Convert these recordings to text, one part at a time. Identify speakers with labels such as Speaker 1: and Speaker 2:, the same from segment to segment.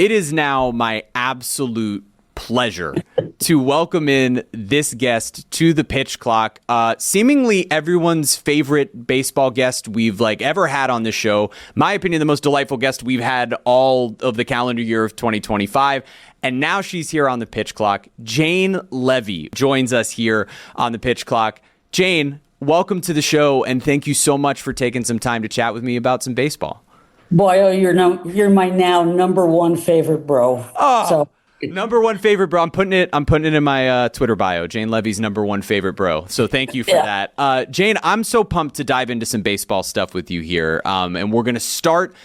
Speaker 1: It is now my absolute pleasure to welcome in this guest to the Pitch Clock. Seemingly everyone's favorite baseball guest we've ever had on this show. My opinion, the most delightful guest we've had all of the calendar year of 2025. And now she's here on the Pitch Clock. Jane Levy joins us here on the Pitch Clock. Jane, welcome to the show, and thank you so much for taking some time to chat with me about some baseball.
Speaker 2: Boy, you're my now number one favorite bro.
Speaker 1: Oh, so. Number one favorite bro. I'm putting it in my Twitter bio. Jane Levy's number one favorite bro. So thank you for that. Jane, I'm so pumped to dive into some baseball stuff with you here. And we're going to start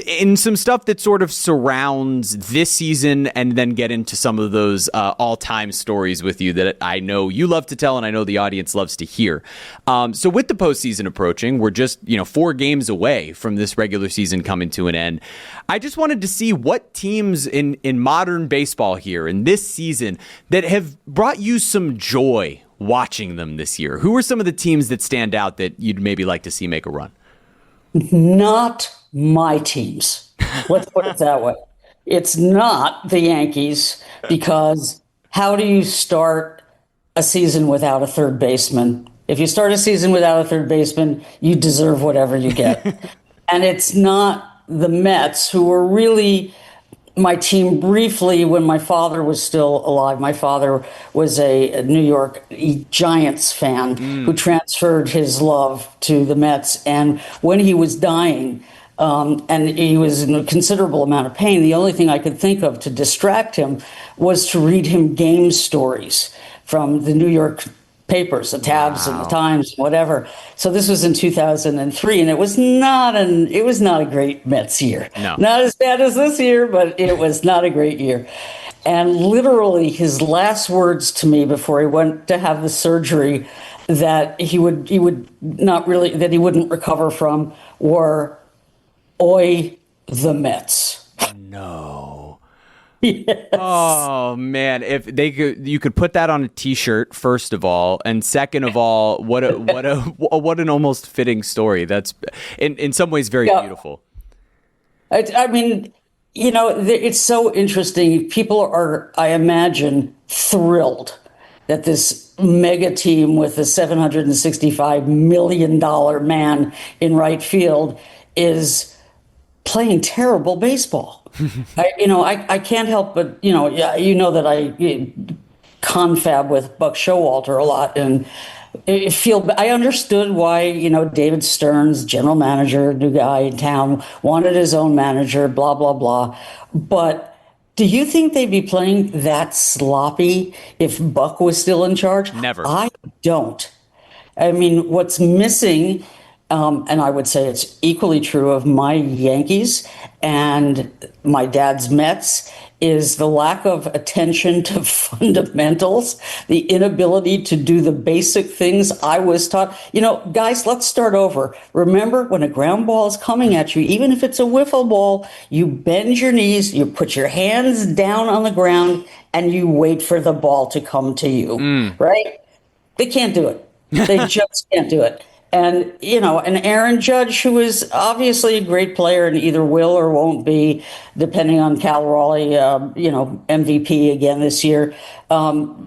Speaker 1: in some stuff that sort of surrounds this season and then get into some of those all-time stories with you that I know you love to tell and I know the audience loves to hear. So with the postseason approaching, we're just 4 games away from this regular season coming to an end. I just wanted to see what teams in modern baseball here in this season that have brought you some joy watching them this year. Who are some of the teams that stand out that you'd maybe like to see make a run?
Speaker 2: Not my teams. Let's put it that way. It's not the Yankees, because how do you start a season without a third baseman? If you start a season without a third baseman, you deserve whatever you get. And it's not the Mets, who were really my team briefly when my father was still alive. My father was a New York Giants fan who transferred his love to the Mets. And when he was dying, and he was in a considerable amount of pain, the only thing I could think of to distract him was to read him game stories from the New York papers, the Tabs and the Times, whatever. So this was in 2003, and it was not a great Mets year.
Speaker 1: No.
Speaker 2: Not as bad as this year, but it was not a great year. And literally his last words to me before he went to have the surgery that he wouldn't recover from were, "Oi, the Mets."
Speaker 1: No.
Speaker 2: Yes.
Speaker 1: Oh man! If you could put that on a T-shirt, first of all, and second of all, what an almost fitting story. That's in some ways very beautiful.
Speaker 2: I mean, it's so interesting. People are, I imagine, thrilled that this mega team with a $765 million man in right field is playing terrible baseball. I can't help but, that I confab with Buck Showalter a lot, and I understood why, David Stearns, general manager, new guy in town, wanted his own manager, blah, blah, blah. But do you think they'd be playing that sloppy if Buck was still in charge?
Speaker 1: Never.
Speaker 2: I don't. I mean, what's missing, and I would say it's equally true of my Yankees and my dad's Mets, is the lack of attention to fundamentals, the inability to do the basic things I was taught. Guys, let's start over. Remember, when a ground ball is coming at you, even if it's a wiffle ball, you bend your knees, you put your hands down on the ground, and you wait for the ball to come to you, right? They can't do it. They just can't do it. And, and Aaron Judge, who is obviously a great player and either will or won't be, depending on Cal Raleigh, MVP again this year.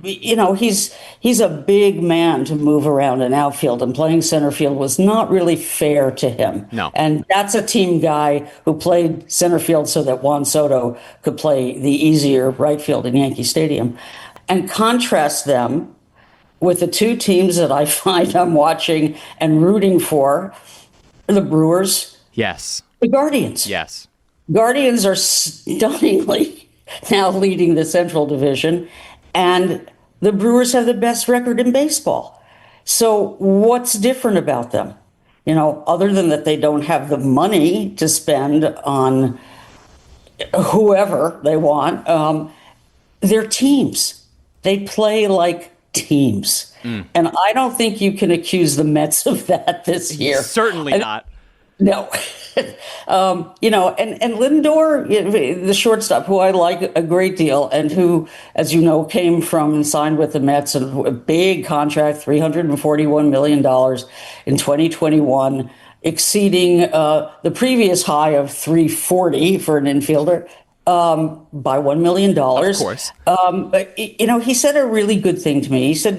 Speaker 2: He's a big man to move around an outfield, and playing center field was not really fair to him.
Speaker 1: No.
Speaker 2: And that's a team guy who played center field so that Juan Soto could play the easier right field in Yankee Stadium. And contrast them with the two teams that I find I'm watching and rooting for, the Brewers.
Speaker 1: Yes.
Speaker 2: The Guardians.
Speaker 1: Yes.
Speaker 2: Guardians are stunningly now leading the Central Division, and the Brewers have the best record in baseball. So what's different about them? Other than that they don't have the money to spend on whoever they want, they're teams. They play like teams. And I don't think you can accuse the Mets of that this year.
Speaker 1: Certainly not.
Speaker 2: No. And Lindor, the shortstop, who I like a great deal, and who, as you know, came from and signed with the Mets, and a big contract, $341 million in 2021, exceeding the previous high of $340 for an infielder. by $1 million.
Speaker 1: Of course.
Speaker 2: But, he said a really good thing to me. He said,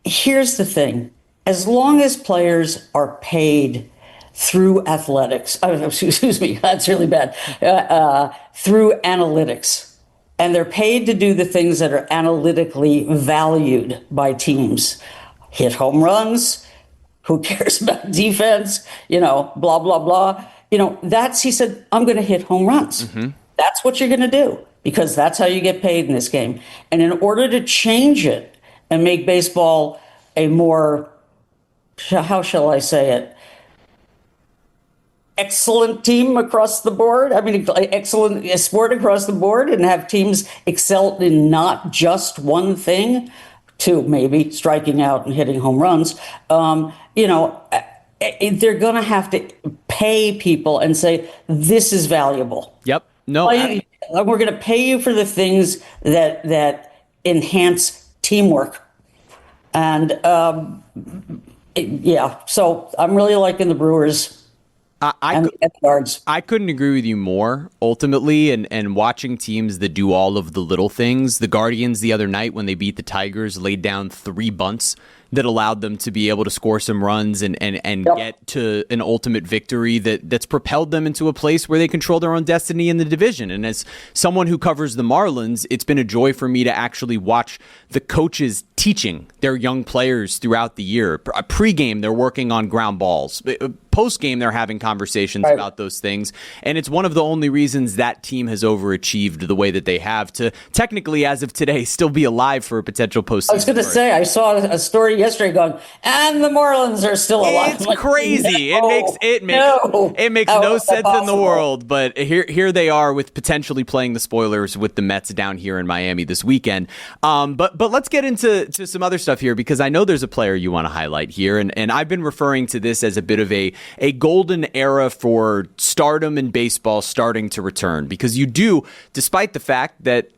Speaker 2: here's the thing. As long as players are paid through athletics, excuse me, that's really bad, through analytics, and they're paid to do the things that are analytically valued by teams, hit home runs, who cares about defense, blah, blah, blah. He said, I'm going to hit home runs. Mm-hmm. That's what you're going to do, because that's how you get paid in this game. And in order to change it and make baseball a more, how shall I say it, excellent team across the board. I mean, excellent sport across the board, and have teams excel in not just one thing, to maybe striking out and hitting home runs. They're going to have to pay people and say, this is valuable.
Speaker 1: Yep. No,
Speaker 2: we're going to pay you for the things that enhance teamwork. And so I'm really liking the Brewers.
Speaker 1: I couldn't agree with you more, ultimately, and watching teams that do all of the little things. The Guardians the other night, when they beat the Tigers, laid down 3 bunts that allowed them to be able to score some runs and get to an ultimate victory that's propelled them into a place where they control their own destiny in the division. And as someone who covers the Marlins, it's been a joy for me to actually watch the coaches teaching their young players throughout the year. Pre-game, they're working on ground balls. Post-game, they're having conversations about those things. And it's one of the only reasons that team has overachieved the way that they have to technically, as of today, still be alive for a potential postseason.
Speaker 2: I was going to say, I saw a story yesterday going, and the Marlins are still alive.
Speaker 1: It's crazy. It makes no sense in the world. But here they are with potentially playing the spoilers with the Mets down here in Miami this weekend. But let's get into some other stuff here, because I know there's a player you want to highlight here. And I've been referring to this as a bit of a golden era for stardom in baseball starting to return, because you do, despite the fact that,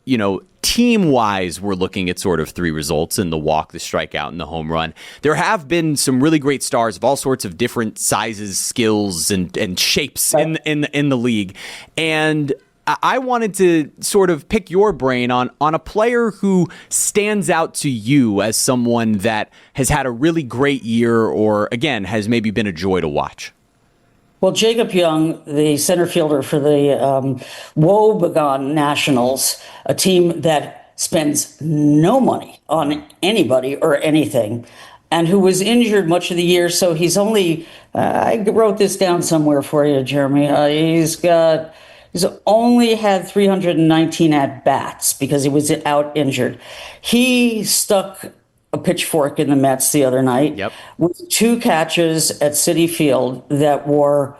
Speaker 1: team-wise, we're looking at sort of 3 results in the walk, the strikeout, and the home run. There have been some really great stars of all sorts of different sizes, skills, and shapes in the league. And I wanted to sort of pick your brain on a player who stands out to you as someone that has had a really great year, or, again, has maybe been a joy to watch.
Speaker 2: Well, Jacob Young, the center fielder for the woebegone Nationals, a team that spends no money on anybody or anything, and who was injured much of the year. So he's only, I wrote this down somewhere for you, Jeremy. He's only had 319 at-bats because he was out injured. He stuck a pitchfork in the Mets the other night with 2 catches at Citi Field that were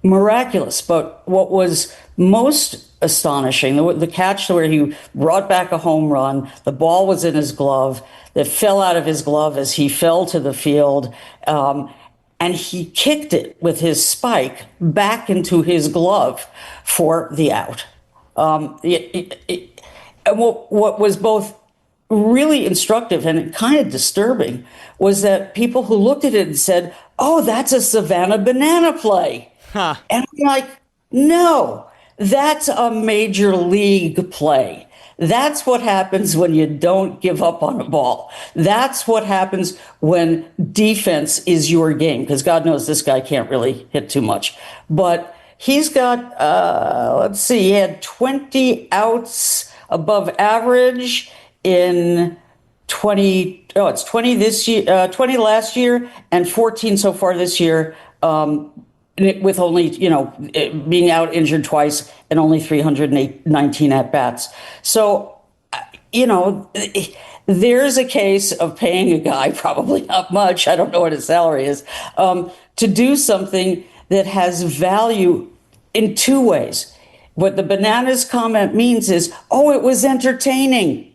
Speaker 2: miraculous. But what was most astonishing, the catch where he brought back a home run, the ball was in his glove, that fell out of his glove as he fell to the field, and he kicked it with his spike back into his glove for the out. And what was both really instructive and kind of disturbing was that people who looked at it and said, oh, that's a Savannah Banana play. Huh. And I'm like, no, that's a major league play. That's what happens when you don't give up on a ball. That's what happens when defense is your game, because God knows this guy can't really hit too much. But he's got, he had 20 outs above average in 20 this year, 20 last year, and 14 so far this year, with only, being out injured twice and only 319 at-bats. So, there's a case of paying a guy, probably not much, I don't know what his salary is, to do something that has value in 2 ways. What the bananas comment means is, oh, it was entertaining.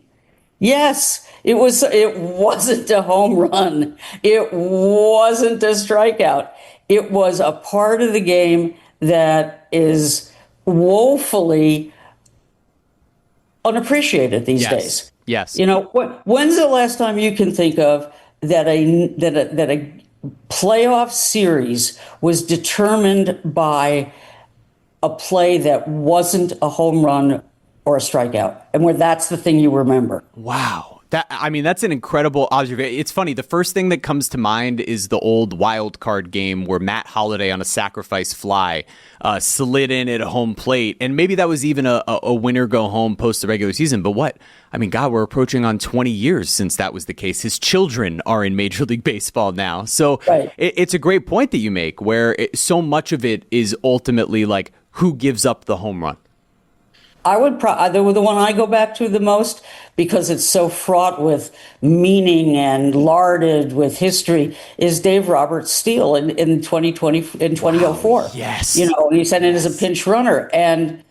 Speaker 2: Yes, it wasn't a home run. It wasn't a strikeout. It was a part of the game that is woefully unappreciated these days.
Speaker 1: Yes.
Speaker 2: When's the last time you can think of that a playoff series was determined by a play that wasn't a home run or a strikeout, and where that's the thing you remember.
Speaker 1: Wow. That's an incredible observation. It's funny. The first thing that comes to mind is the old wild card game where Matt Holliday on a sacrifice fly slid in at home plate. And maybe that was even a winner go home post the regular season. But God, we're approaching on 20 years since that was the case. His children are in Major League Baseball now. So
Speaker 2: right.
Speaker 1: It's a great point that you make where so much of it is ultimately like who gives up the home run.
Speaker 2: I would the one I go back to the most because it's so fraught with meaning and larded with history is Dave Roberts' steal in 2020 in 2004.
Speaker 1: Wow, yes,
Speaker 2: he sent in as a pinch runner and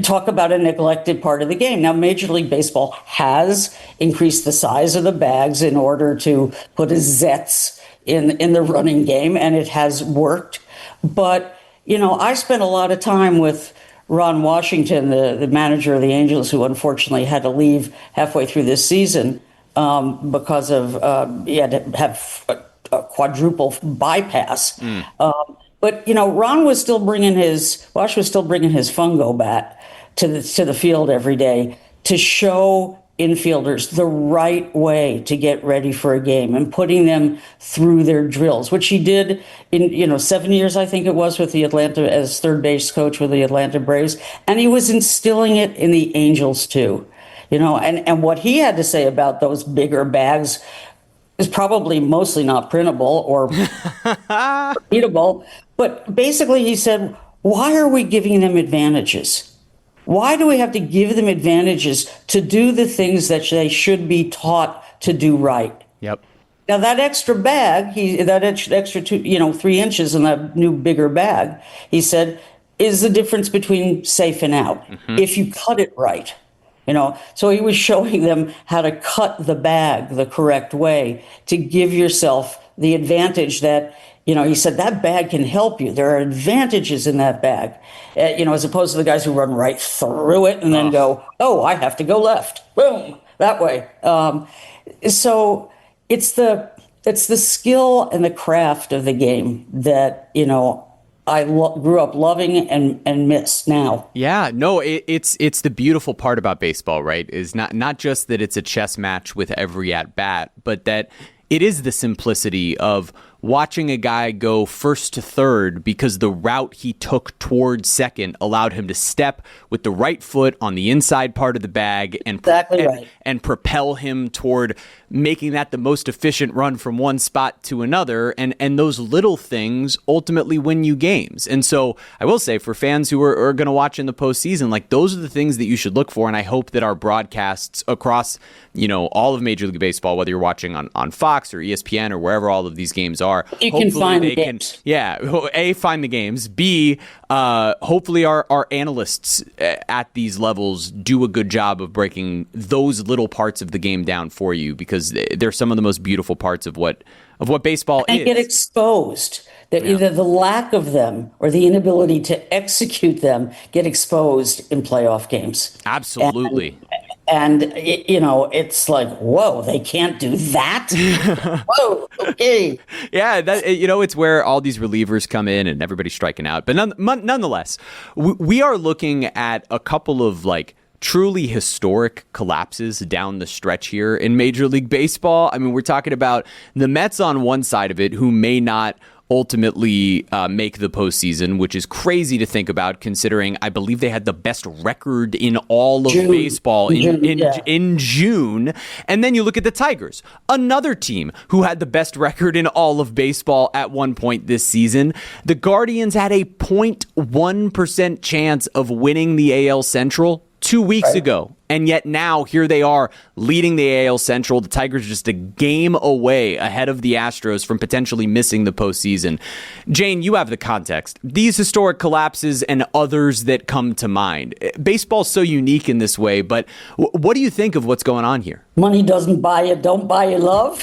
Speaker 2: talk about a neglected part of the game. Now, Major League Baseball has increased the size of the bags in order to put a zets in the running game, and it has worked. But I spent a lot of time with Ron Washington, the manager of the Angels, who unfortunately had to leave halfway through this season because of he had to have a quadruple bypass. But Ron was still bringing Wash was still bringing his fungo bat to the field every day to show infielders the right way to get ready for a game and putting them through their drills, which he did in 7 years, I think it was, with the Atlanta as third base coach with the Atlanta Braves, and he was instilling it in the Angels too, and what he had to say about those bigger bags is probably mostly not printable or readable, but basically he said, why are we giving them advantages? Why do we have to give them advantages to do the things that they should be taught to do right?
Speaker 1: Yep.
Speaker 2: Now that extra bag, that extra 3 inches in that new bigger bag, he said, is the difference between safe and out if you cut it right. So he was showing them how to cut the bag the correct way to give yourself the advantage that. He said that bag can help you. There are advantages in that bag, as opposed to the guys who run right through it and then go, oh, I have to go left. Boom, that way. So it's the skill and the craft of the game that, I grew up loving and miss now.
Speaker 1: Yeah, no, it's the beautiful part about baseball, right? Is not just that it's a chess match with every at bat, but that it is the simplicity of watching a guy go first to third because the route he took towards second allowed him to step with the right foot on the inside part of the bag and propel him toward making that the most efficient run from one spot to another. And those little things ultimately win you games. And so I will say for fans who are going to watch in the postseason, like those are the things that you should look for. And I hope that our broadcasts across, all of Major League Baseball, whether you're watching on Fox or ESPN or wherever all of these games are,
Speaker 2: you can find the games.
Speaker 1: A, find the games. B, hopefully our analysts at these levels do a good job of breaking those little parts of the game down for you because they're some of the most beautiful parts of what baseball is.
Speaker 2: And get exposed. That either the lack of them or the inability to execute them get exposed in playoff games.
Speaker 1: Absolutely.
Speaker 2: And it's like, whoa, they can't do that? Whoa, okay.
Speaker 1: Yeah, it's where all these relievers come in and everybody's striking out. But nonetheless, we are looking at a couple of truly historic collapses down the stretch here in Major League Baseball. I mean, we're talking about the Mets on one side of it who may not ultimately make the postseason, which is crazy to think about considering I believe they had the best record in all of baseball in June. And then you look at the Tigers, another team who had the best record in all of baseball at one point this season. The Guardians had a 0.1% chance of winning the AL Central 2 weeks ago. And yet now here they are leading the AL Central. The Tigers are just a game away ahead of the Astros from potentially missing the postseason. Jane, you have the context. These historic collapses and others that come to mind. Baseball's so unique in this way, but what do you think of what's going on here?
Speaker 2: Money don't buy you love.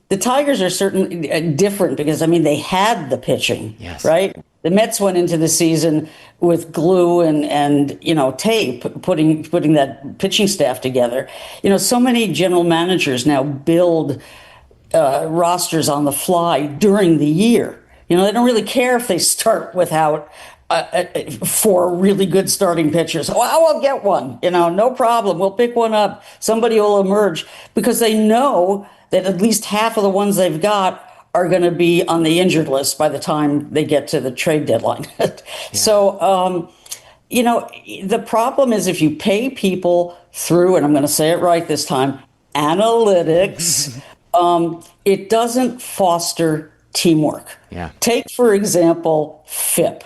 Speaker 2: The Tigers are certainly different because, they had the pitching, right? The Mets went into the season with glue and tape, putting that pitching staff together. So many general managers now build rosters on the fly during the year. They don't really care if they start without four really good starting pitchers. Oh, I'll get one. No problem. We'll pick one up. Somebody will emerge, because they know that at least half of the ones they've got are going to be on the injured list by the time they get to the trade deadline. So, the problem is, if you pay people through, and I'm going to say it right this time, analytics, it doesn't foster teamwork.
Speaker 1: Yeah.
Speaker 2: Take, for example, FIP,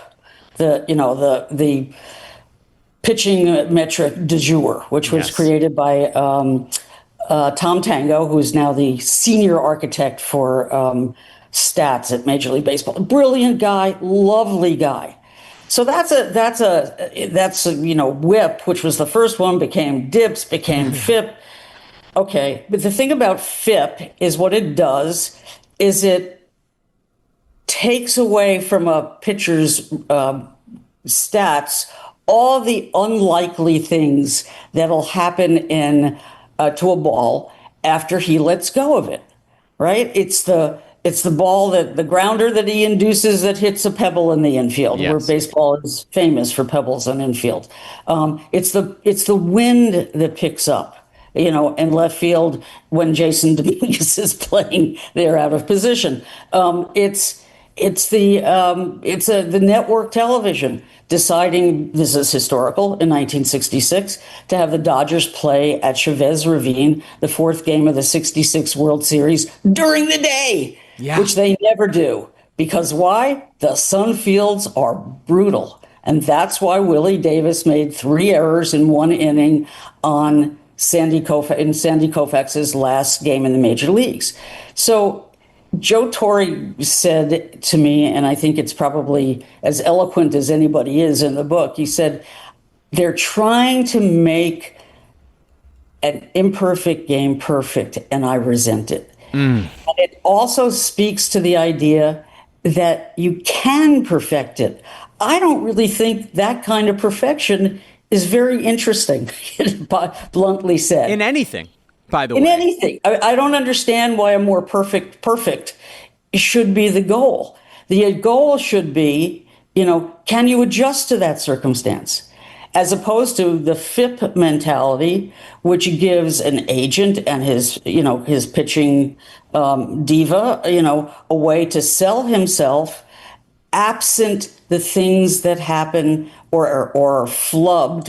Speaker 2: the pitching metric du jour, which was created by Tom Tango, who's now the senior architect for stats at Major League Baseball. Brilliant guy, lovely guy. So that's WHIP, which was the first one, became DIPS, became FIP. Okay, but the thing about FIP is, what it does is it takes away from a pitcher's stats all the unlikely things that'll happen to a ball after he lets go of it, right? It's the ball, the grounder that he induces that hits a pebble in the infield, where baseball is famous for pebbles in infield. It's the wind that picks up, in left field when Jason Dominguez is playing, they're out of position. It's the network television deciding, this is historical, in 1966, to have the Dodgers play at Chavez Ravine, the fourth game of the 66 World Series, during the day, which they never do. Because why? The sun fields are brutal. And that's why Willie Davis made 3 errors in 1 inning on Sandy Koufax's last game in the major leagues. So Joe Torre said to me, and I think it's probably as eloquent as anybody is in the book, he said, they're trying to make an imperfect game perfect, and I resent it. And it also speaks to the idea that you can perfect it. I don't really think that kind of perfection is very interesting, bluntly said.
Speaker 1: In anything. By the way.
Speaker 2: In anything. I don't understand why a more perfect should be the goal. The goal should be, can you adjust to that circumstance? As opposed to the FIP mentality, which gives an agent and his pitching diva, a way to sell himself absent the things that happen or are flubbed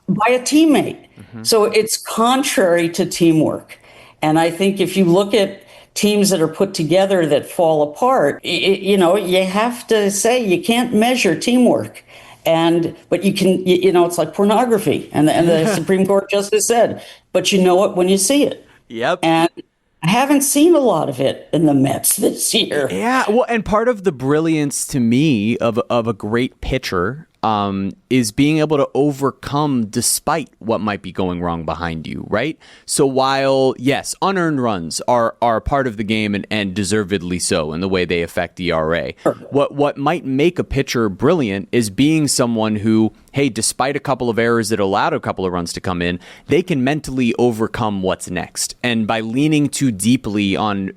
Speaker 2: by a teammate. So it's contrary to teamwork. And I think if you look at teams that are put together that fall apart, you have to say you can't measure teamwork. But you can, it's like pornography. And the Supreme Court justice said, but you know it when you see it.
Speaker 1: Yep.
Speaker 2: And I haven't seen a lot of it in the Mets this year.
Speaker 1: Yeah, well, and part of the brilliance to me of a great pitcher is being able to overcome despite what might be going wrong behind you, right? So while, yes, unearned runs are part of the game and deservedly so in the way they affect ERA, what might make a pitcher brilliant is being someone who, hey, despite a couple of errors that allowed a couple of runs to come in, they can mentally overcome what's next. And by leaning too deeply on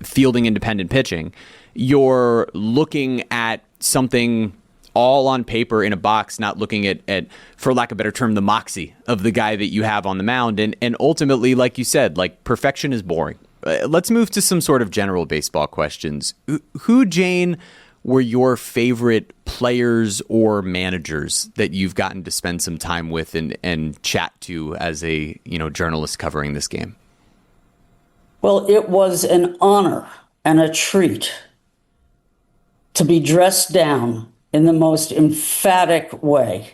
Speaker 1: fielding independent pitching, you're looking at something all on paper in a box, not looking at, for lack of a better term, the moxie of the guy that you have on the mound. And ultimately, like you said, like, perfection is boring. Let's move to some sort of general baseball questions. Who, Jane, were your favorite players or managers that you've gotten to spend some time with and chat to as a journalist covering this game?
Speaker 2: Well, it was an honor and a treat to be dressed down in the most emphatic way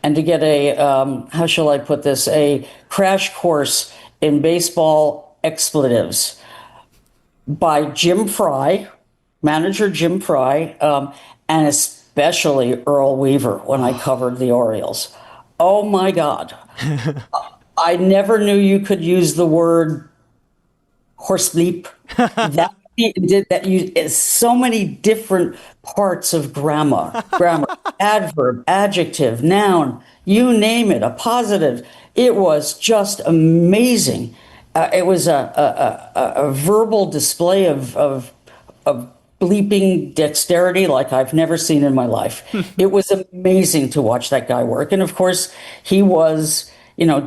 Speaker 2: and to get how shall I put this, a crash course in baseball expletives by Jim Fry, manager Jim Fry, and especially Earl Weaver when I covered the Orioles. Oh my God. I never knew you could use the word horsebleep. So many different parts of grammar, adverb, adjective, noun, you name it, a positive. It was just amazing. It was a verbal display of bleeping dexterity like I've never seen in my life. It was amazing to watch that guy work. And of course, he was,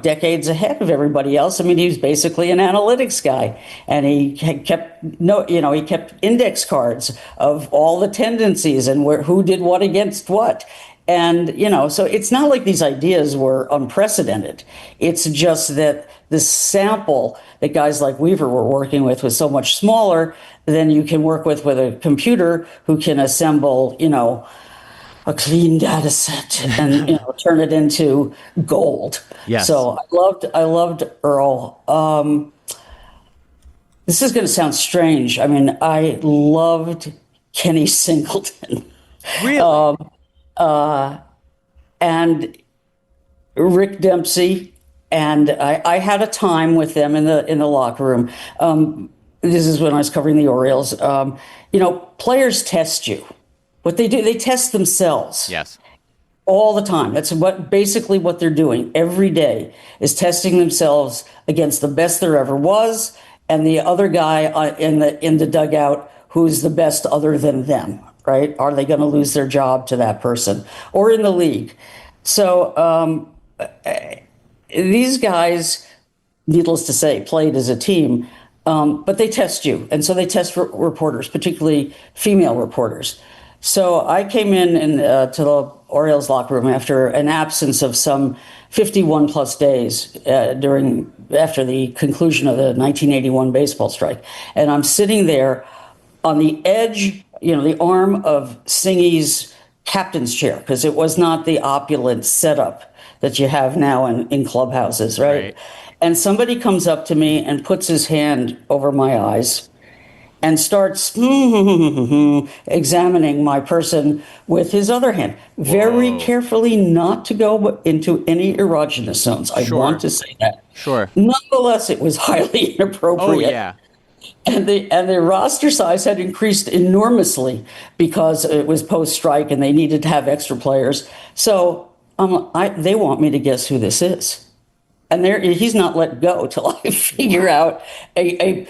Speaker 2: decades ahead of everybody else. I mean, he was basically an analytics guy, and he kept he kept index cards of all the tendencies and who did what against what. And, so it's not like these ideas were unprecedented. It's just that the sample that guys like Weaver were working with was so much smaller than you can work with a computer who can assemble, a clean data set and turn it into gold.
Speaker 1: Yes.
Speaker 2: So I loved Earl. This is going to sound strange. I mean, I loved Kenny Singleton.
Speaker 1: Really?
Speaker 2: And Rick Dempsey, and I had a time with them in the locker room. This is when I was covering the Orioles. Players test you. What they do, they test themselves.
Speaker 1: Yes.
Speaker 2: All the time. That's basically what they're doing every day, is testing themselves against the best there ever was, and the other guy in the dugout who's the best other than them. Right? Are they going to lose their job to that person, or in the league? So these guys, needless to say, played as a team, but they test you. And so they test reporters, particularly female reporters. So I came in to the Orioles locker room after an absence of some 51 plus days after the conclusion of the 1981 baseball strike. And I'm sitting there on the edge, the arm of Singy's captain's chair, because it was not the opulent setup that you have now in clubhouses, right? And somebody comes up to me and puts his hand over my eyes and starts examining my person with his other hand, very carefully, not to go into any erogenous zones. I want to say that.
Speaker 1: Sure.
Speaker 2: Nonetheless, it was highly inappropriate.
Speaker 1: Oh, yeah.
Speaker 2: And the roster size had increased enormously because it was post-strike and they needed to have extra players. So they want me to guess who this is. And he's not let go till I figure out a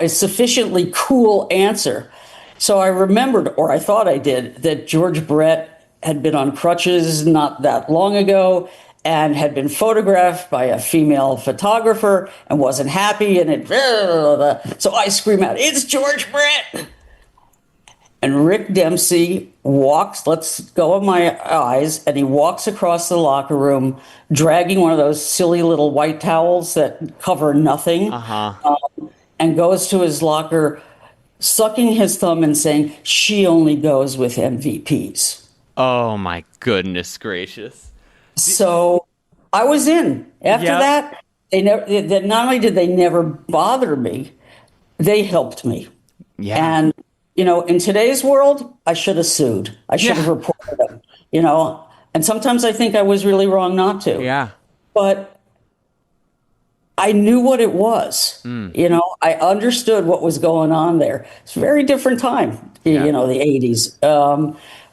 Speaker 2: sufficiently cool answer. So I remembered, or I thought I did, that George Brett had been on crutches not that long ago and had been photographed by a female photographer and wasn't happy. And so I scream out, "It's George Brett!" And Rick Dempsey walks, lets go of my eyes, and he walks across the locker room, dragging one of those silly little white towels that cover nothing, and goes to his locker, sucking his thumb and saying, "She only goes with MVPs."
Speaker 1: Oh, my goodness gracious.
Speaker 2: So I was in. After that, not only did they never bother me, they helped me.
Speaker 1: Yeah.
Speaker 2: And in today's world, I should have sued. I should have reported them, and sometimes I think I was really wrong not to.
Speaker 1: Yeah.
Speaker 2: But I knew what it was. I understood what was going on there. It's a very different time, the 80s.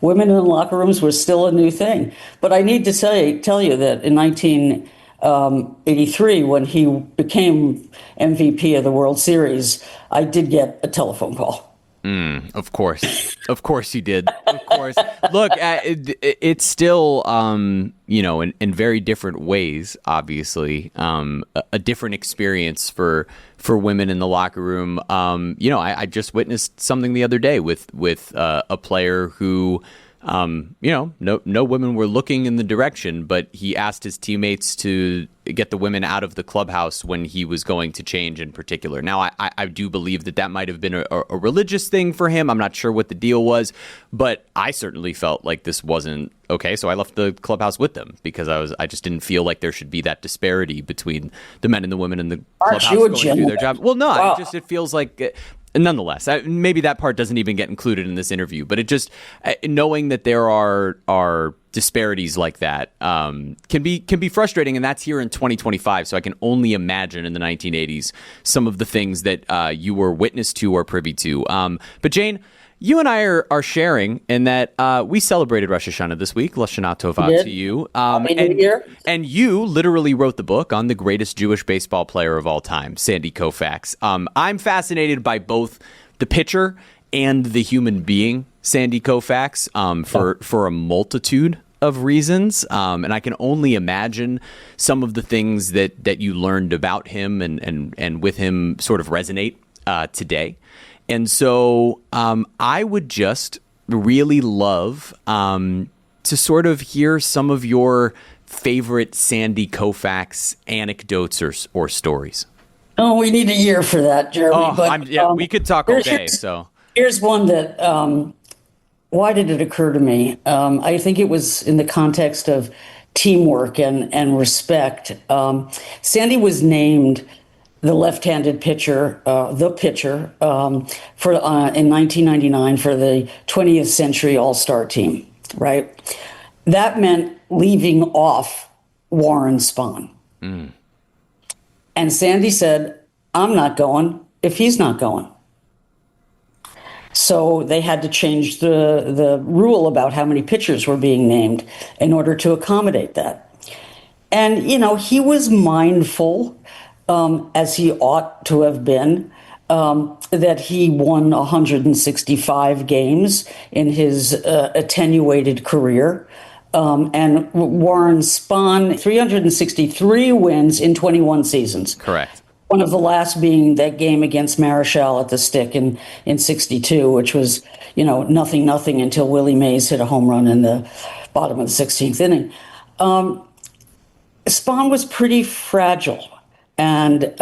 Speaker 2: Women in locker rooms was still a new thing. But I need to tell you that in 1983, when he became MVP of the World Series, I did get a telephone call.
Speaker 1: Of course. Of course you did. Of course. Look, it's still, in very different ways, obviously, a different experience for women in the locker room. I just witnessed something the other day with a player who, no women were looking in the direction, but he asked his teammates to get the women out of the clubhouse when he was going to change in particular. Now, I do believe that might have been a religious thing for him. I'm not sure what the deal was, but I certainly felt like this wasn't okay. So I left the clubhouse with them because I just didn't feel like there should be that disparity between the men and the women in the clubhouse going to do their job. Well, no, wow. It feels like... Nonetheless, maybe that part doesn't even get included in this interview, but it just knowing that there are disparities like that can be frustrating, and that's here in 2025. So I can only imagine in the 1980s some of the things that you were witness to or privy to. But Jane, you and I are sharing in that we celebrated Rosh Hashanah this week. Lashana Tova to you. And you literally wrote the book on the greatest Jewish baseball player of all time, Sandy Koufax. I'm fascinated by both the pitcher and the human being Sandy Koufax for a multitude of reasons. And I can only imagine some of the things that you learned about him and with him sort of resonate today. And so I would just really love to sort of hear some of your favorite Sandy Koufax anecdotes or stories.
Speaker 2: Oh, we need a year for that, Jeremy.
Speaker 1: We could talk all day. So
Speaker 2: here's one that, why did it occur to me? I think it was in the context of teamwork and respect. Sandy was named the left-handed pitcher, for in 1999 for the 20th Century All-Star team, right? That meant leaving off Warren Spahn. And Sandy said, I'm not going if he's not going. So they had to change the rule about how many pitchers were being named in order to accommodate that. And, he was mindful, as he ought to have been, that he won 165 games in his attenuated career. And Warren Spahn, 363 wins in 21 seasons.
Speaker 1: Correct.
Speaker 2: One of the last being that game against Marichal at the Stick in 62, which was, 0-0 until Willie Mays hit a home run in the bottom of the 16th inning. Spahn was pretty fragile. And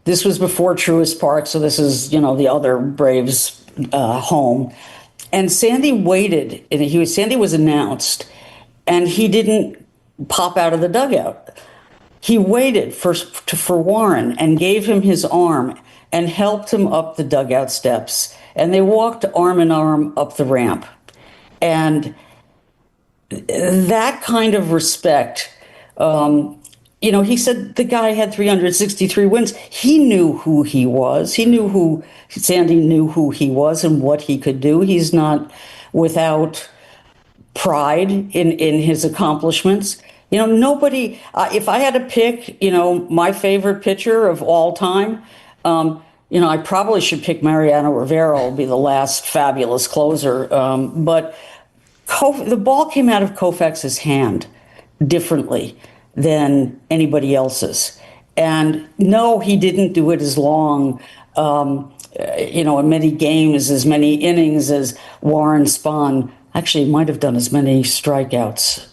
Speaker 2: this was before Truist Park, so this is, the other Braves home. And Sandy waited, and Sandy was announced, and he didn't pop out of the dugout. He waited for Warren and gave him his arm and helped him up the dugout steps. And they walked arm in arm up the ramp. And that kind of respect, he said the guy had 363 wins. He knew who he was. Sandy knew who he was and what he could do. He's not without pride in his accomplishments. Nobody, if I had to pick, my favorite pitcher of all time, I probably should pick Mariano Rivera, will be the last fabulous closer. But the ball came out of Koufax's hand differently than anybody else's. And no, he didn't do it as long, in many games, as many innings as Warren Spahn. Actually, he might have done as many strikeouts.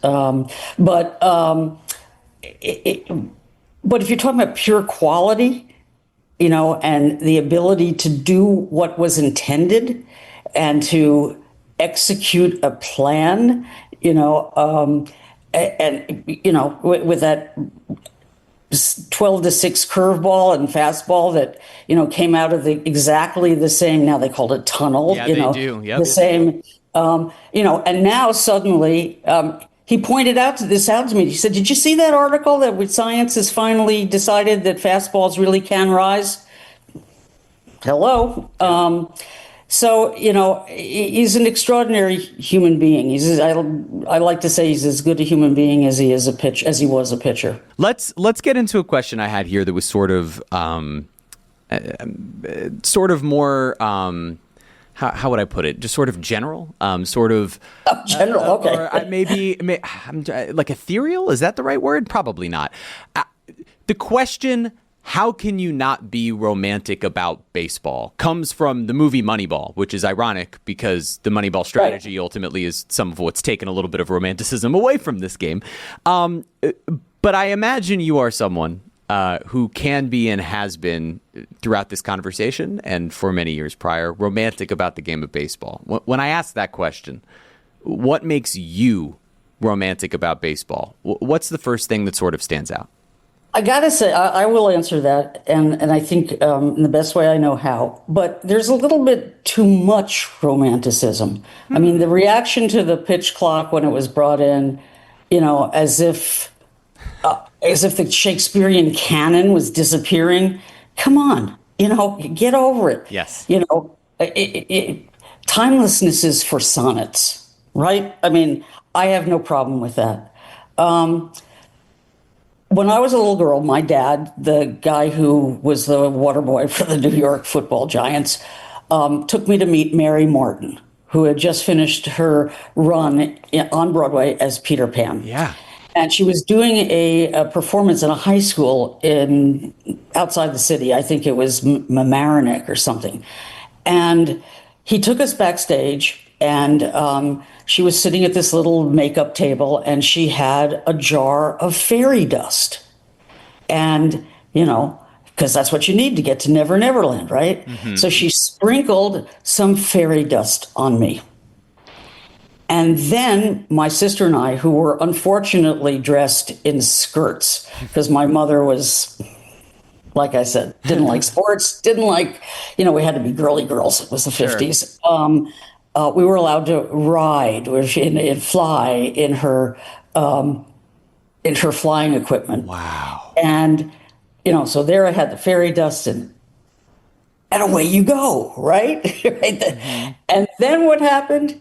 Speaker 2: But if you're talking about pure quality, and the ability to do what was intended and to execute a plan, with that 12-6 curveball and fastball that, came out of exactly the same, now they called it tunnel,
Speaker 1: they do. Yep.
Speaker 2: The same, and now suddenly, he pointed this out to me. He said, did you see that article that with science has finally decided that fastballs really can rise? Hello. So, he's an extraordinary human being. I like to say he's as good a human being as he was a pitcher.
Speaker 1: Let's get into a question I had here that was sort of more, how would I put it? Just sort of general,
Speaker 2: general. Okay.
Speaker 1: Or maybe like ethereal. Is that the right word? Probably not. The question, how can you not be romantic about baseball, comes from the movie Moneyball, which is ironic because the Moneyball strategy ultimately is some of what's taken a little bit of romanticism away from this game. But I imagine you are someone who can be and has been throughout this conversation and for many years prior, romantic about the game of baseball. When I ask that question, what makes you romantic about baseball? What's the first thing that sort of stands out?
Speaker 2: I gotta say, I will answer that, and I think in the best way I know how. But there's a little bit too much romanticism. I mean, the reaction to the pitch clock when it was brought in, as if the Shakespearean canon was disappearing. Come on, get over it.
Speaker 1: Yes.
Speaker 2: Timelessness is for sonnets, right? I mean, I have no problem with that. When I was a little girl, my dad, the guy who was the water boy for the New York Football Giants, took me to meet Mary Martin, who had just finished her run on Broadway as Peter Pan.
Speaker 1: Yeah.
Speaker 2: And she was doing a performance in a high school outside the city. I think it was Mamaroneck or something. And he took us backstage, and she was sitting at this little makeup table, and she had a jar of fairy dust. And, because that's what you need to get to Never Never Land, right? Mm-hmm. So she sprinkled some fairy dust on me. And then my sister and I, who were unfortunately dressed in skirts, because my mother was, like I said, didn't like sports, didn't like, we had to be girly girls. It was the 50s. Sure. We were allowed to ride and fly in her flying equipment.
Speaker 1: Wow.
Speaker 2: And, so there I had the fairy dust, and away you go, right? Mm-hmm. And then what happened?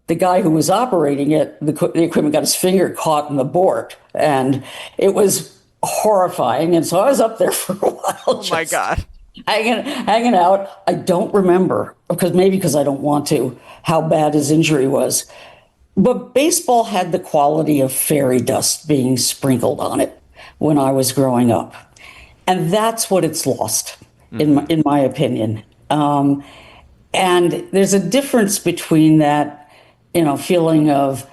Speaker 2: The guy who was operating it, the equipment, got his finger caught in the board, and it was horrifying. And so I was up there for a while.
Speaker 1: Oh my God.
Speaker 2: Hanging out. I don't remember, because I don't want to, how bad his injury was. But baseball had the quality of fairy dust being sprinkled on it when I was growing up. And that's what it's lost, in my opinion. And there's a difference between that, feeling of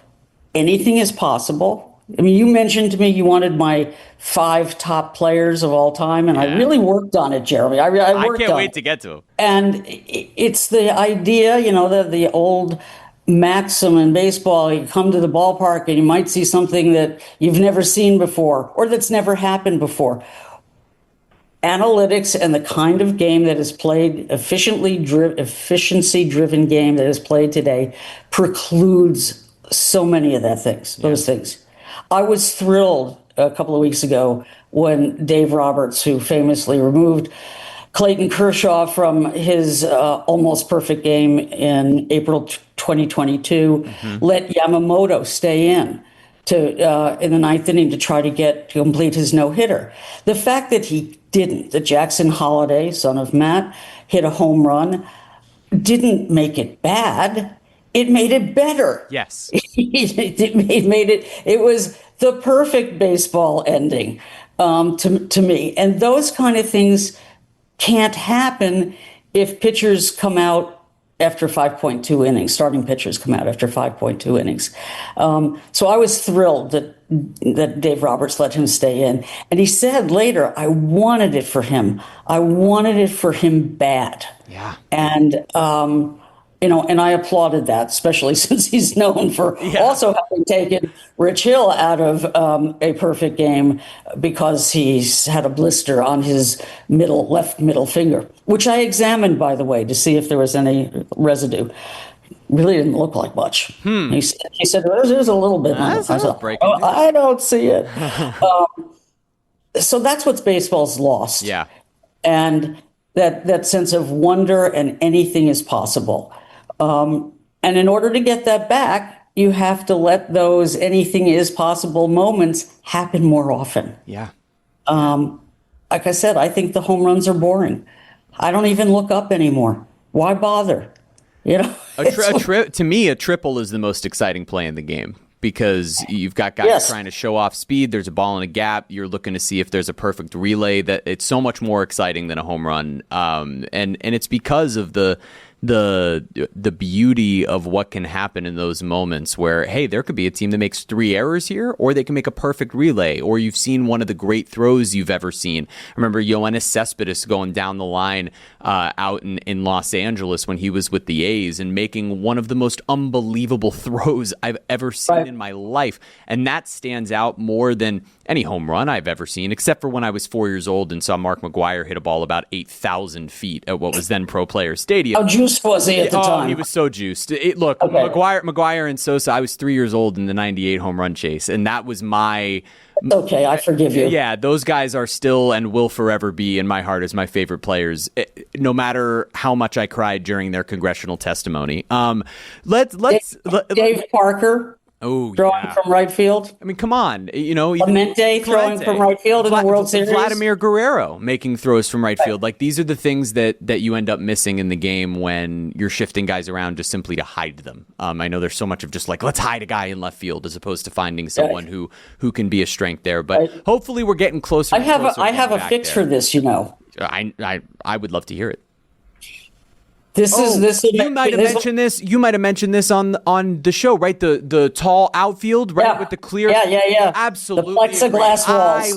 Speaker 2: anything is possible. I mean, you mentioned to me you wanted my 5 top players of all time, and I really worked on it, Jeremy. I
Speaker 1: can't wait to get to them.
Speaker 2: And it's the idea, the old maxim in baseball: you come to the ballpark and you might see something that you've never seen before, or that's never happened before. Analytics and the kind of game that is played, efficiency-driven game that is played today, precludes so many of those things. I was thrilled a couple of weeks ago when Dave Roberts, who famously removed Clayton Kershaw from his almost perfect game in April 2022, let Yamamoto stay in the 9th inning to try to complete his no-hitter. The fact that he didn't, that Jackson Holliday, son of Matt, hit a home run, didn't make it bad. It made it better.
Speaker 1: Yes.
Speaker 2: It was the perfect baseball ending to me. And those kind of things can't happen if pitchers come out after 5.2 innings, starting pitchers come out after 5.2 innings. So I was thrilled that Dave Roberts let him stay in. And he said later, I wanted it for him. I wanted it for him bad.
Speaker 1: Yeah.
Speaker 2: And, and I applauded that, especially since he's known for also having taken Rich Hill out of a perfect game because he's had a blister on his left middle finger, which I examined, by the way, to see if there was any residue. Really didn't look like much. He said, there's a little bit. I don't see it. So that's what baseball's lost.
Speaker 1: Yeah.
Speaker 2: And that sense of wonder and anything is possible. And in order to get that back, you have to let those anything is possible moments happen more often.
Speaker 1: Yeah.
Speaker 2: Like I said, I think the home runs are boring. I don't even look up anymore. Why bother?
Speaker 1: To me, a triple is the most exciting play in the game because you've got guys trying to show off speed. There's a ball in a gap. You're looking to see if there's a perfect relay. That it's so much more exciting than a home run. And it's because of the beauty of what can happen in those moments where, hey, there could be a team that makes 3 errors here, or they can make a perfect relay, or you've seen one of the great throws you've ever seen. I remember Yoenis Cespedes going down the line out in Los Angeles when he was with the A's and making one of the most unbelievable throws I've ever seen in my life. And that stands out more than any home run I've ever seen, except for when I was 4 years old and saw Mark McGwire hit a ball about 8,000 feet at what was then Pro Players Stadium.
Speaker 2: How juiced was he at the time?
Speaker 1: He was so juiced. McGwire and Sosa, I was 3 years old in the 98 home run chase, and that was my...
Speaker 2: Okay, I forgive you.
Speaker 1: Yeah, those guys are still and will forever be in my heart as my favorite players, no matter how much I cried during their congressional testimony.
Speaker 2: Dave Parker.
Speaker 1: Oh,
Speaker 2: throwing
Speaker 1: yeah.
Speaker 2: from right field.
Speaker 1: I mean, come on. Even
Speaker 2: Clemente throwing from right field in the World Series.
Speaker 1: Vladimir Guerrero making throws from right field. Like, these are the things that you end up missing in the game when you're shifting guys around just simply to hide them. I know there's so much of just like, let's hide a guy in left field as opposed to finding someone who can be a strength there. But hopefully we're getting closer.
Speaker 2: I have a fix for this,
Speaker 1: I would love to hear it.
Speaker 2: You
Speaker 1: might have mentioned this. You might have mentioned this on the show, right? The tall outfield, right, with the clear.
Speaker 2: Yeah.
Speaker 1: Absolutely,
Speaker 2: the plexiglass walls.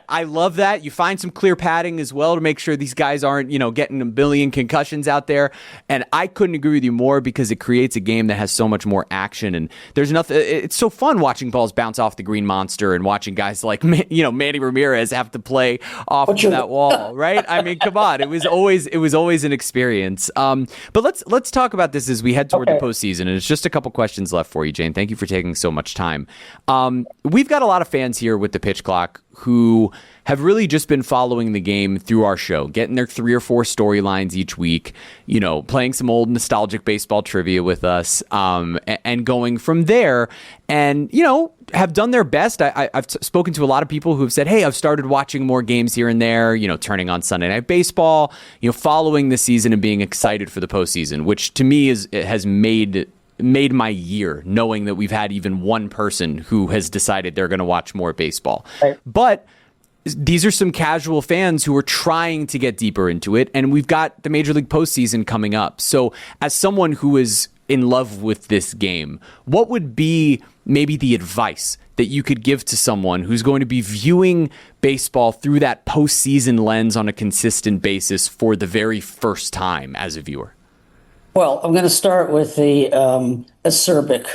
Speaker 1: I love that. You find some clear padding as well to make sure these guys aren't, getting a billion concussions out there. And I couldn't agree with you more because it creates a game that has so much more action. And there's nothing. It's so fun watching balls bounce off the green monster and watching guys like Manny Ramirez have to play off of that wall, right? I mean, come on. It was always an experience. But let's talk about this as we head toward the postseason, and it's just a couple questions left for you, Jane. Thank you for taking so much time. We've got a lot of fans here with the pitch clock who have really just been following the game through our show, getting their 3 or 4 storylines each week, playing some old nostalgic baseball trivia with us, and going from there, and have done their best. I've spoken to a lot of people who have said, hey, I've started watching more games here and there, turning on Sunday Night Baseball, following the season and being excited for the postseason, which to me has made my year, knowing that we've had even one person who has decided they're going to watch more baseball. Right. But these are some casual fans who are trying to get deeper into it, and we've got the Major League postseason coming up. So as someone who is in love with this game, what would be maybe the advice that you could give to someone who's going to be viewing baseball through that postseason lens on a consistent basis for the very first time as a viewer?
Speaker 2: Well, I'm going to start with the acerbic.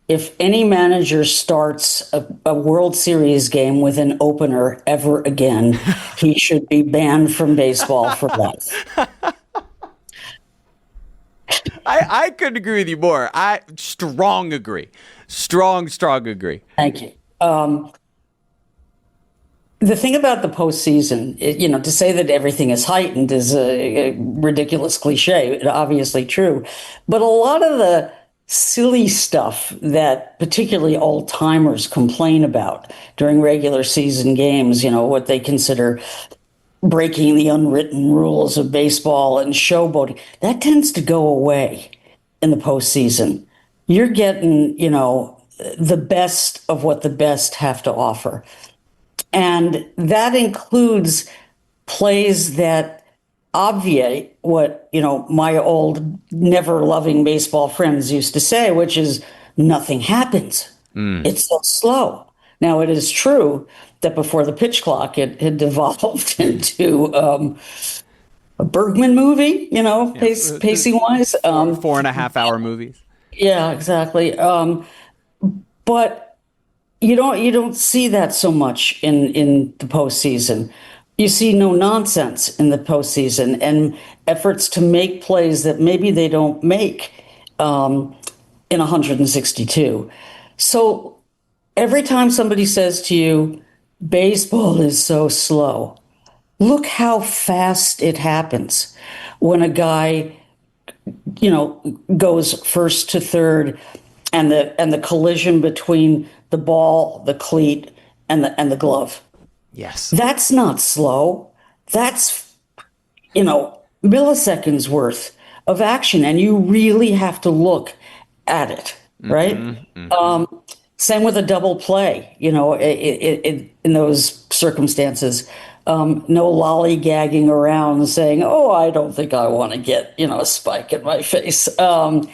Speaker 2: If any manager starts a World Series game with an opener ever again, he should be banned from baseball for life.
Speaker 1: I couldn't agree with you more. I strong agree. Strong agree.
Speaker 2: Thank you. The thing about the postseason, to say that everything is heightened is a ridiculous cliche. It's obviously true. But a lot of the silly stuff that particularly old timers complain about during regular season games, what they consider breaking the unwritten rules of baseball and showboating, that tends to go away in the postseason. You're getting, the best of what the best have to offer. And that includes plays that obviate what, my old never loving baseball friends used to say, which is nothing happens. It's so slow. Now, it is true that before the pitch clock, it had devolved into a Bergman movie, pacing wise.
Speaker 1: 4.5 hour movies.
Speaker 2: Yeah, exactly. But you don't see that so much in the postseason. You see no nonsense in the postseason and efforts to make plays that maybe they don't make in 162. So every time somebody says to you, baseball is so slow, look how fast it happens when a guy, goes first to third and the collision between the ball, the cleat, and the glove.
Speaker 1: Yes.
Speaker 2: That's not slow. That's, milliseconds worth of action, and you really have to look at it, right? Mm-hmm. Same with a double play, in those circumstances. No lollygagging around saying, oh, I don't think I want to get, a spike in my face. And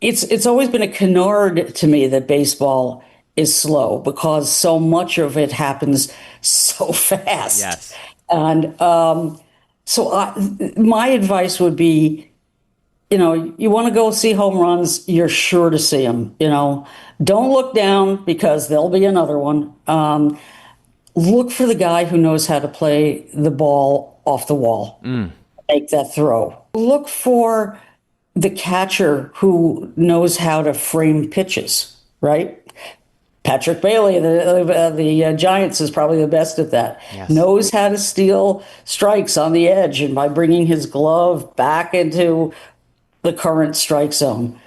Speaker 2: it's always been a canard to me that baseball is slow because so much of it happens so fast.
Speaker 1: Yes.
Speaker 2: And my advice would be, you want to go see home runs, you're sure to see them. Don't look down because there'll be another one. Look for the guy who knows how to play the ball off the wall, make that throw. Look for the catcher who knows how to frame pitches, right? Patrick Bailey, the Giants, is probably the best at that. Yes. Knows how to steal strikes on the edge and by bringing his glove back into the current strike zone.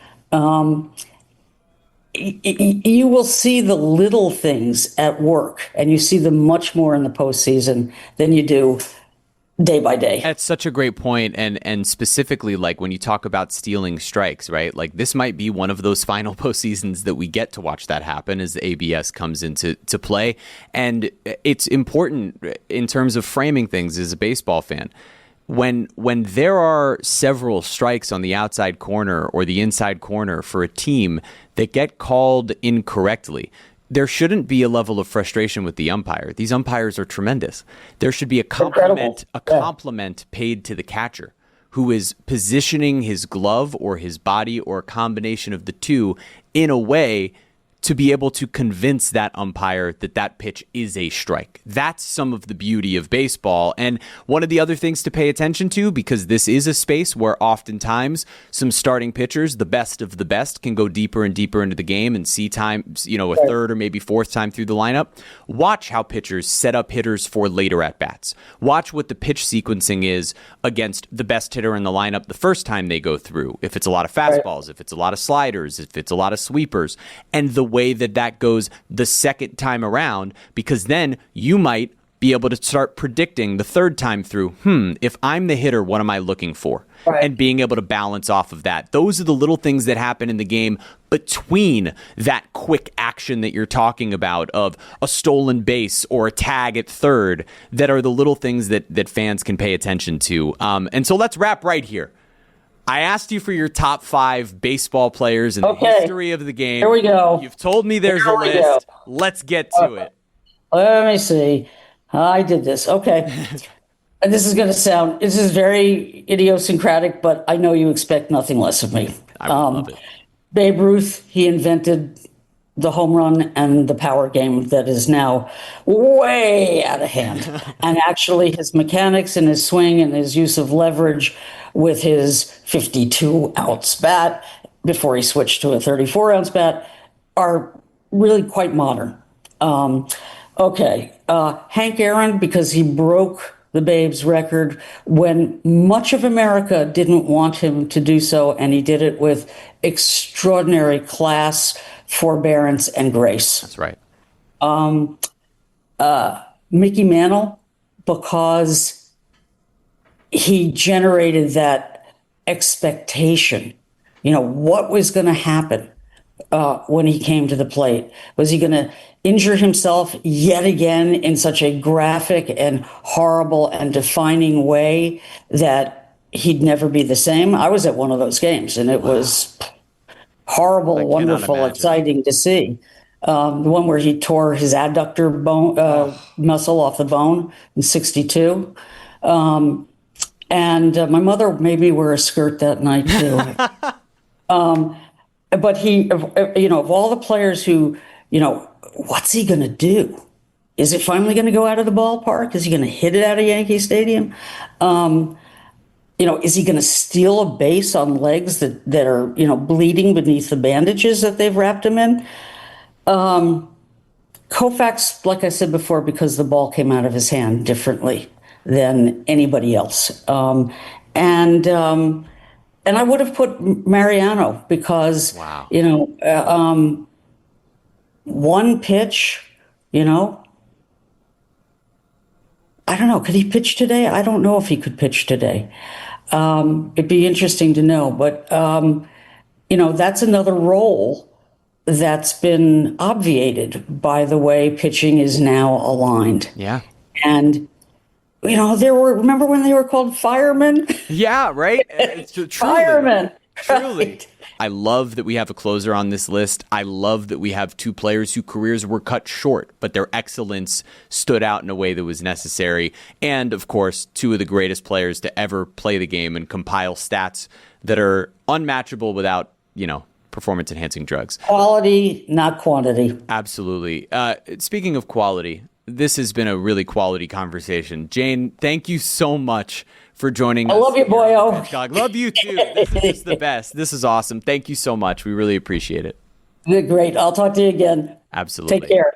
Speaker 2: you will see the little things at work, and you see them much more in the postseason than you do day by day.
Speaker 1: That's such a great point, and specifically, like when you talk about stealing strikes, right? Like this might be one of those final postseasons that we get to watch that happen as the ABS comes into play, and it's important in terms of framing things as a baseball fan. When there are several strikes on the outside corner or the inside corner for a team that get called incorrectly, there shouldn't be a level of frustration with the umpire. These umpires are tremendous. There should be a compliment paid to the catcher who is positioning his glove or his body or a combination of the two in a way to be able to convince that umpire that that pitch is a strike. That's some of the beauty of baseball. And one of the other things to pay attention to, because this is a space where oftentimes some starting pitchers, the best of the best, can go deeper and deeper into the game and see times, a third or maybe fourth time through the lineup. Watch how pitchers set up hitters for later at-bats. Watch what the pitch sequencing is against the best hitter in the lineup the first time they go through. If it's a lot of fastballs, if it's a lot of sliders, if it's a lot of sweepers, and the way that goes the second time around, because then you might be able to start predicting the third time through, if I'm the hitter, what am I looking for? Right. And being able to balance off of that. Those are the little things that happen in the game between that quick action that you're talking about of a stolen base or a tag at third that are the little things that fans can pay attention to. And so let's wrap right here. I asked you for your top 5 baseball players in the history of the game.
Speaker 2: Here we go.
Speaker 1: You've told me there's a list. Let's get to it.
Speaker 2: Let me see. I did this. Okay. And this is very idiosyncratic, but I know you expect nothing less of me.
Speaker 1: I love it.
Speaker 2: Babe Ruth, he invented the home run and the power game that is now way out of hand. And actually his mechanics and his swing and his use of leverage with his 52-ounce bat before he switched to a 34-ounce bat are really quite modern. Hank Aaron, because he broke the Babe's record when much of America didn't want him to do so, and he did it with extraordinary class, forbearance, and grace.
Speaker 1: That's right.
Speaker 2: Mickey Mantle, because he generated that expectation. What was going to happen when he came to the plate? Was he going to injure himself yet again in such a graphic and horrible and defining way that he'd never be the same? I was at one of those games, and it was horrible, wonderful, exciting to see. The one where he tore his adductor bone muscle off the bone in '62. And my mother made me wear a skirt that night too. But he, of all the players who, what's he going to do? Is it finally going to go out of the ballpark? Is he going to hit it out of Yankee Stadium? Is he going to steal a base on legs that are, bleeding beneath the bandages that they've wrapped him in? Koufax, like I said before, because the ball came out of his hand differently than anybody else. And I would have put Mariano because, one pitch, I don't know. Could he pitch today? I don't know if he could pitch today. It'd be interesting to know. But, that's another role that's been obviated by the way pitching is now aligned.
Speaker 1: Yeah.
Speaker 2: And remember when they were called firemen?
Speaker 1: Yeah, right? It's truly,
Speaker 2: firemen.
Speaker 1: Truly.
Speaker 2: Right.
Speaker 1: I love that we have a closer on this list. I love that we have 2 players whose careers were cut short, but their excellence stood out in a way that was necessary. And, of course, 2 of the greatest players to ever play the game and compile stats that are unmatchable without, performance-enhancing drugs.
Speaker 2: Quality, not quantity.
Speaker 1: Absolutely. Speaking of quality, this has been a really quality conversation. Jane, thank you so much for joining us.
Speaker 2: I love you, boyo.
Speaker 1: I love you, too. This is just the best. This is awesome. Thank you so much. We really appreciate it.
Speaker 2: Great. I'll talk to you again.
Speaker 1: Absolutely.
Speaker 2: Take care.